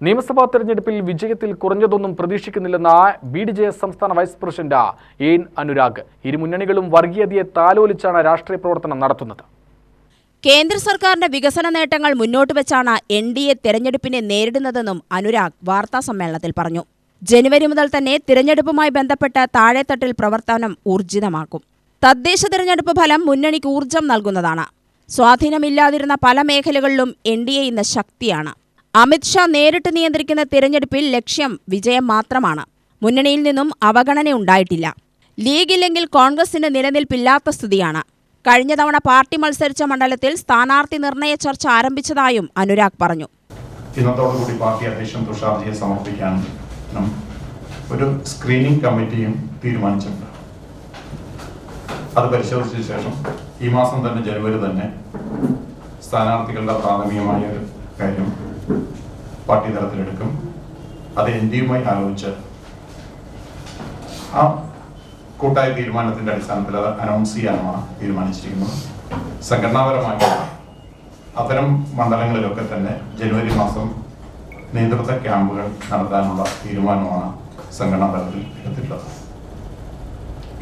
നിയമസഭാ തെരഞ്ഞെടുപ്പിൽ വിജയത്തിൽ കുറഞ്ഞതൊന്നും പ്രതീക്ഷിക്കുന്നില്ലെന്ന BDJS സംസ്ഥാന വൈസ് പ്രസിഡന്റ് എൻ അനുരാഗ്. ഇരു മുന്നണികളും വർഗീയതയെ താലോലിച്ചാണ് രാഷ്ട്രീയ പ്രവർത്തനം നടത്തുന്നത്. കേന്ദ്ര സർക്കാരിന്റെ വികസന നേട്ടങ്ങൾ മുന്നോട്ട് വെച്ചാണ് NDA തെരഞ്ഞെടുപ്പിനെ നേരിടുന്നതെന്നും അനുരാഗ് വാർത്താസമ്മേളനത്തിൽ പറഞ്ഞു. ജനുവരി മുതൽ തന്നെ തിരഞ്ഞെടുപ്പുമായി ബന്ധപ്പെട്ട് താഴെത്തട്ടിൽ പ്രവർത്തനം ഊർജിതമാക്കും. തദ്ദേശ തിരഞ്ഞെടുപ്പ് ഫലം മുന്നണിക്ക് ഊർജം നൽകുന്നതാണ്. സ്വാധീനമില്ലാതിരുന്ന പല മേഖലകളിലും NDA ഇന്ന് ശക്തിയാണ്. അമിത്ഷാ നേരിട്ട് നിയന്ത്രിക്കുന്ന തിരഞ്ഞെടുപ്പിൽ ലക്ഷ്യം വിജയം മാത്രമാണ്. മുന്നണിയിൽ നിന്നും അവഗണനയുണ്ടായിട്ടില്ല. ലീഗില്ലെങ്കിൽ കോൺഗ്രസിന് നിലനിൽപ്പില്ലാത്ത സ്ഥിതിയാണ്. കഴിഞ്ഞ തവണ പാർട്ടി മത്സരിച്ച മണ്ഡലത്തിൽ സ്ഥാനാർത്ഥി നിർണയ ചർച്ച ആരംഭിച്ചതായും അനുരാഗ് പറഞ്ഞു. ഇന്നത്തോടുകൂടി പാർട്ടി അധ്യക്ഷൻ തുഷാർജിയെ സമർപ്പിക്കാനും ഒരു സ്ക്രീനിംഗ് കമ്മിറ്റിയും തീരുമാനിച്ചിട്ടുണ്ട്. അത് പരിശോധിച്ച ശേഷം ഈ മാസം തന്നെ ജനുവരി തന്നെ സ്ഥാനാർത്ഥികളുടെ പ്രാഥമികമായ ഒരു കാര്യം പാർട്ടി തലത്തിലെടുക്കും. അത് NDയുമായി ആലോചിച്ച് ആ കൂട്ടായ തീരുമാനത്തിന്റെ അടിസ്ഥാനത്തിൽ അത് അനൗൺസ് ചെയ്യാനാണ് തീരുമാനിച്ചിരിക്കുന്നത്. സംഘടനാപരമായ അത്തരം മണ്ഡലങ്ങളിലൊക്കെ തന്നെ ജനുവരി മാസം നേതൃത്വ ക്യാമ്പുകൾ നടത്താനുള്ള തീരുമാനമാണ് സംഘടനാ തലത്തിൽ എടുത്തിട്ടുള്ളത്.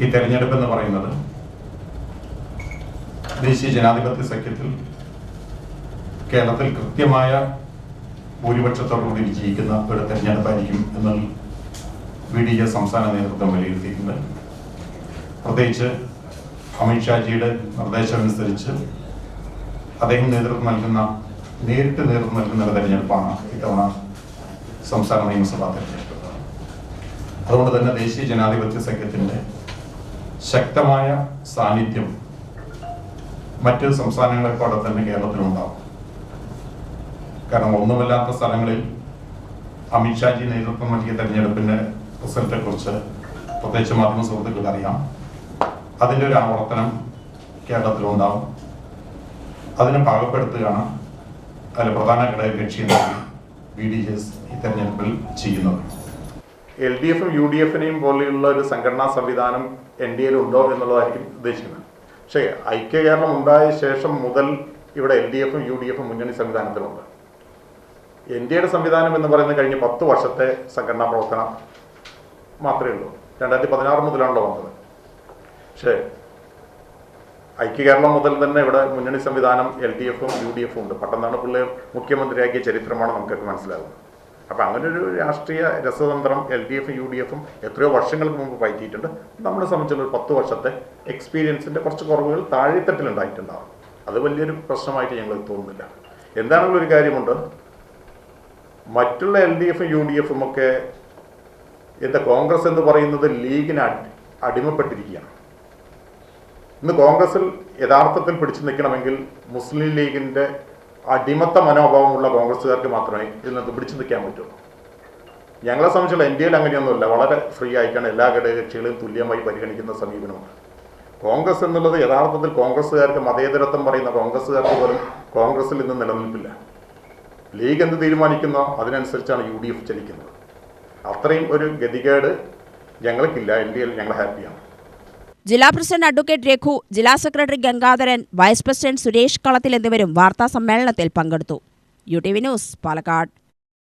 ഈ തെരഞ്ഞെടുപ്പ് എന്ന് പറയുന്നത് ദേശീയ ജനാധിപത്യ സഖ്യത്തിൽ കേരളത്തിൽ കൃത്യമായ ഭൂരിപക്ഷത്തോടുകൂടി വിജയിക്കുന്ന ഒരു തെരഞ്ഞെടുപ്പായിരിക്കും എന്ന് BDJS സംസ്ഥാന നേതൃത്വം വിലയിരുത്തിയിട്ടുണ്ട്. പ്രത്യേകിച്ച് അമിത്ഷാജിയുടെ നിർദ്ദേശമനുസരിച്ച് അദ്ദേഹം നേരിട്ട് നേതൃത്വം നൽകുന്ന ഒരു തെരഞ്ഞെടുപ്പാണ് ഇത്തവണ സംസ്ഥാന നിയമസഭാ തെരഞ്ഞെടുപ്പ്. അതുകൊണ്ട് തന്നെ ദേശീയ ജനാധിപത്യ സഖ്യത്തിന്റെ ശക്തമായ സാന്നിധ്യം മറ്റ് സംസ്ഥാനങ്ങളെപ്പോലെ തന്നെ കേരളത്തിലുണ്ടാവും. കാരണം ഒന്നുമില്ലാത്ത സ്ഥലങ്ങളിൽ അമിത്ഷാജി നേതൃത്വം നൽകിയ തെരഞ്ഞെടുപ്പിന്റെ റിസൾട്ടെ കുറിച്ച് പ്രത്യേകിച്ച് മാധ്യമ സുഹൃത്തുക്കൾക്ക് അറിയാം. അതിൻ്റെ ഒരു ആവർത്തനം കേരളത്തിലുണ്ടാവും. അതിനെ പാകപ്പെടുത്തുകയാണ് അതിൽ പ്രധാന ഘടകകക്ഷി BDJS ഈ തെരഞ്ഞെടുപ്പിൽ ചെയ്യുന്നത്. LDFും UDFിനെയും പോലെയുള്ള ഒരു സംഘടനാ സംവിധാനം NDAയിൽ ഉണ്ടോ എന്നുള്ളതായിരിക്കും ഉദ്ദേശിക്കുന്നത്. പക്ഷേ ഐക്യ കേരളം ഉണ്ടായ ശേഷം മുതൽ ഇവിടെ LDFും UDFും മുന്നണി സംവിധാനത്തിലുണ്ട്. NDAയുടെ സംവിധാനം എന്ന് പറയുന്നത് കഴിഞ്ഞ 10 വർഷത്തെ സംഘടനാ പ്രവർത്തനം മാത്രമേ ഉള്ളൂ. 2016 മുതലാണല്ലോ വന്നത്. പക്ഷേ ഐക്യ കേരളം മുതൽ തന്നെ ഇവിടെ മുന്നണി സംവിധാനം LDFും UDFും ഉണ്ട്. പട്ടന്നാണ് പിള്ളയെ മുഖ്യമന്ത്രിയാക്കിയ ചരിത്രമാണ് നമുക്കൊക്കെ മനസ്സിലാകുന്നത്. അപ്പം അങ്ങനെ ഒരു രാഷ്ട്രീയ രസതന്ത്രം LDFും UDFും എത്രയോ വർഷങ്ങൾക്ക് മുമ്പ് പയറ്റിയിട്ടുണ്ട്. നമ്മളെ സംബന്ധിച്ചുള്ള ഒരു 10 വർഷത്തെ എക്സ്പീരിയൻസിൻ്റെ കുറച്ച് കുറവുകൾ താഴെത്തട്ടിലുണ്ടായിട്ടുണ്ടാകും. അത് വലിയൊരു പ്രശ്നമായിട്ട് ഞങ്ങൾ തോന്നുന്നില്ല. എന്താണെങ്കിലും ഒരു കാര്യമുണ്ട്, മറ്റുള്ള LDFും UDFും ഒക്കെ കോൺഗ്രസ് എന്ന് പറയുന്നത് ലീഗിന് അടിമപ്പെട്ടിരിക്കുകയാണ്. ഇന്ന് കോൺഗ്രസിൽ യഥാർത്ഥത്തിൽ പിടിച്ചു നിൽക്കണമെങ്കിൽ മുസ്ലിം ലീഗിൻ്റെ അടിമത്ത മനോഭാവമുള്ള കോൺഗ്രസ്സുകാർക്ക് മാത്രമേ ഇതിൽ നിന്ന് പിടിച്ചു നിൽക്കാൻ പറ്റുള്ളൂ. ഞങ്ങളെ സംബന്ധിച്ചുള്ള NDAയിൽ അങ്ങനെയൊന്നുമില്ല. വളരെ ഫ്രീ ആയിട്ടാണ് എല്ലാ ഘടകകക്ഷികളെയും തുല്യമായി പരിഗണിക്കുന്ന സമീപനമുണ്ട്. കോൺഗ്രസ് എന്നുള്ളത് യഥാർത്ഥത്തിൽ കോൺഗ്രസ്സുകാർക്ക് മതേതരത്വം പറയുന്ന കോൺഗ്രസ്സുകാർക്ക് പോലും കോൺഗ്രസിൽ ഇന്ന് നിലനിൽപ്പില്ല. ലീഗ് എന്ത് തീരുമാനിക്കുന്നോ അതിനനുസരിച്ചാണ് UDF ചലിക്കുന്നത്. അത്രയും ഒരു ഗതികേട് ഞങ്ങൾക്കില്ല. NDAയിൽ ഞങ്ങൾ ഹാപ്പിയാണ്. ജില്ലാ പ്രസിഡന്റ് അഡ്വക്കേറ്റ് രഘു, ജില്ലാ secretary Gangadharan, vice president Suresh Kalathil എന്നിവരും വാർത്താ സമ്മേളനത്തിൽ പങ്കെടുത്തു. UTV news, Palakkad.